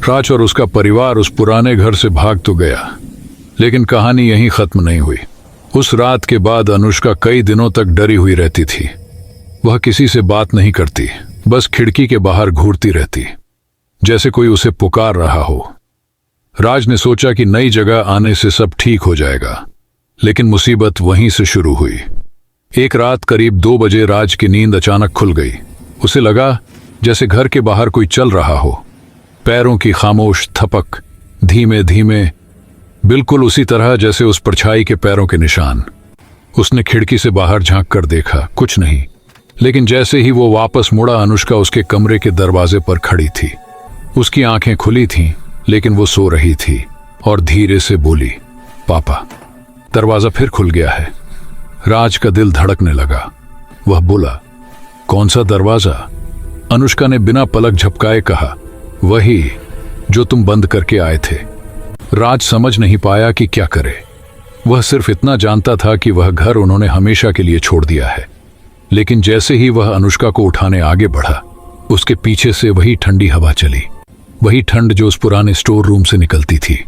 राज और उसका परिवार उस पुराने घर से भाग तो गया, लेकिन कहानी यहीं खत्म नहीं हुई। उस रात के बाद अनुष्का कई दिनों तक डरी हुई रहती थी। वह किसी से बात नहीं करती, बस खिड़की के बाहर घूरती रहती, जैसे कोई उसे पुकार रहा हो। राज ने सोचा कि नई जगह आने से सब ठीक हो जाएगा, लेकिन मुसीबत वहीं से शुरू हुई। एक रात करीब 2 बजे राज की नींद अचानक खुल गई। उसे लगा जैसे घर के बाहर कोई चल रहा हो। पैरों की खामोश थपक, धीमे धीमे, बिल्कुल उसी तरह जैसे उस परछाई के पैरों के निशान। उसने खिड़की से बाहर झांक कर देखा, कुछ नहीं। लेकिन जैसे ही वो वापस मुड़ा, अनुष्का उसके कमरे के दरवाजे पर खड़ी थी। उसकी आंखें खुली थीं, लेकिन वो सो रही थी और धीरे से बोली, पापा। दरवाजा फिर खुल गया है। राज का दिल धड़कने लगा। वह बोला, कौन सा दरवाजा? अनुष्का ने बिना पलक झपकाए कहा, वही जो तुम बंद करके आए थे। राज समझ नहीं पाया कि क्या करे। वह सिर्फ इतना जानता था कि वह घर उन्होंने हमेशा के लिए छोड़ दिया है। लेकिन जैसे ही वह अनुष्का को उठाने आगे बढ़ा, उसके पीछे से वही ठंडी हवा चली, वही ठंड जो उस पुराने स्टोर रूम से निकलती थी।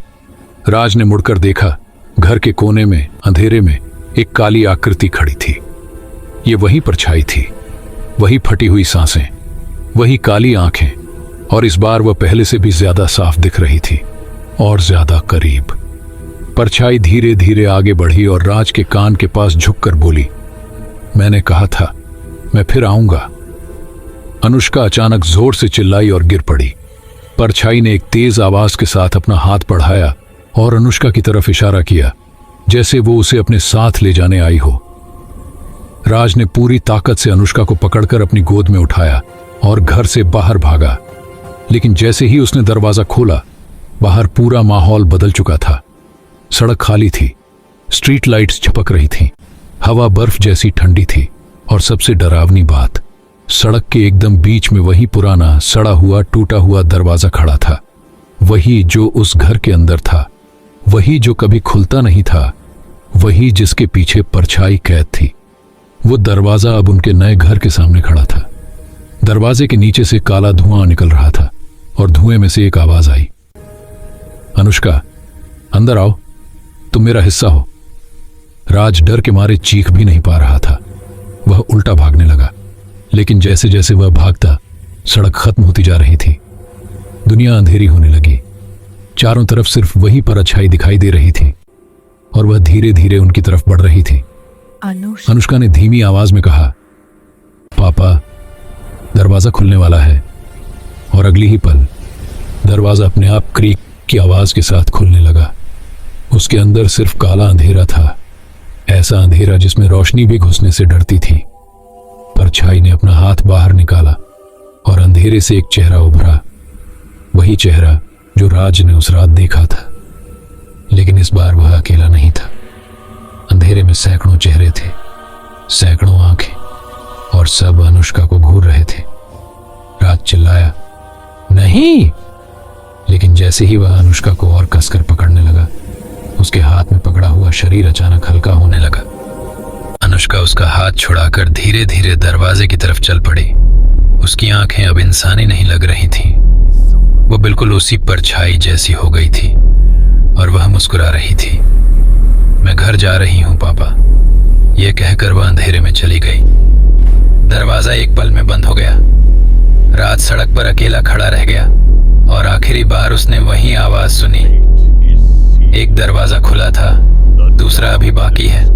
राज ने मुड़कर देखा, घर के कोने में अंधेरे में एक काली आकृति खड़ी थी। ये वही परछाई थी, वही फटी हुई सांसें, वही काली आंखें, और इस बार वह पहले से भी ज्यादा साफ दिख रही थी और ज्यादा करीब। परछाई धीरे धीरे आगे बढ़ी और राज के कान के पास झुककर बोली, मैंने कहा था मैं फिर आऊंगा। अनुष्का अचानक जोर से चिल्लाई और गिर पड़ी। परछाई ने एक तेज आवाज के साथ अपना हाथ बढ़ाया और अनुष्का की तरफ इशारा किया, जैसे वो उसे अपने साथ ले जाने आई हो। राज ने पूरी ताकत से अनुष्का को पकड़कर अपनी गोद में उठाया और घर से बाहर भागा। लेकिन जैसे ही उसने दरवाजा खोला, बाहर पूरा माहौल बदल चुका था। सड़क खाली थी, स्ट्रीट लाइट्स झपक रही थीं, हवा बर्फ जैसी ठंडी थी, और सबसे डरावनी बात, सड़क के एकदम बीच में वही पुराना सड़ा हुआ टूटा हुआ दरवाजा खड़ा था। वही जो उस घर के अंदर था, वही जो कभी खुलता नहीं था, वही जिसके पीछे परछाई कैद थी। वो दरवाजा अब उनके नए घर के सामने खड़ा था। दरवाजे के नीचे से काला धुआं निकल रहा था और धुएं में से एक आवाज आई, अनुष्का अंदर आओ, तुम मेरा हिस्सा हो। राज डर के मारे चीख भी नहीं पा रहा था। वह उल्टा भागने लगा, लेकिन जैसे जैसे वह भागता, सड़क खत्म होती जा रही थी। दुनिया अंधेरी होने लगी। चारों तरफ सिर्फ वही परछाई दिखाई दे रही थी और वह धीरे धीरे उनकी तरफ बढ़ रही थी। अनुष्का ने धीमी आवाज में कहा, पापा, दरवाजा खुलने वाला है। और अगली ही पल दरवाजा अपने आप क्रीक की आवाज के साथ खुलने लगा। उसके अंदर सिर्फ काला अंधेरा था, ऐसा अंधेरा जिसमें रोशनी भी घुसने से डरती थी। परछाई ने अपना हाथ बाहर निकाला और अंधेरे से एक चेहरा उभरा, वही चेहरा जो राज ने उस रात देखा था। लेकिन इस बार वह अकेला नहीं था। अंधेरे में सैकड़ों चेहरे थे, सैकड़ों आंखें, और सब अनुष्का को घूर रहे थे। राज चिल्लाया, नहीं। लेकिन जैसे ही वह अनुष्का को और कसकर पकड़ने लगा, उसके हाथ में पकड़ा हुआ शरीर अचानक हल्का होने लगा। अनुष्का उसका हाथ छुड़ाकर धीरे धीरे दरवाजे की तरफ चल पड़ी। उसकी आंखें अब इंसानी नहीं लग रही थीं। वो बिल्कुल उसी परछाई जैसी हो गई थी और वह मुस्कुरा रही थी। मैं घर जा रही हूं पापा, यह कहकर वह अंधेरे में चली गई। दरवाजा एक पल में बंद हो गया। रात सड़क पर अकेला खड़ा रह गया और आखिरी बार उसने वही आवाज सुनी। एक दरवाजा खुला था, दूसरा अभी बाकी है।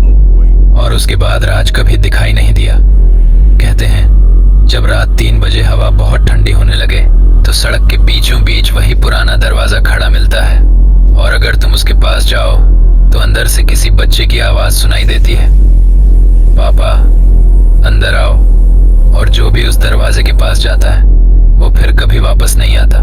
और उसके बाद राज कभी दिखाई नहीं दिया। कहते हैं जब रात 3 बजे हवा बहुत ठंडी होने लगे तो सड़क के बीचों बीच वही पुराना दरवाजा खड़ा मिलता है, और अगर तुम उसके पास जाओ तो अंदर से किसी बच्चे की आवाज सुनाई देती है, पापा अंदर आओ। और जो भी उस दरवाजे के पास जाता है वो फिर कभी वापस नहीं आता।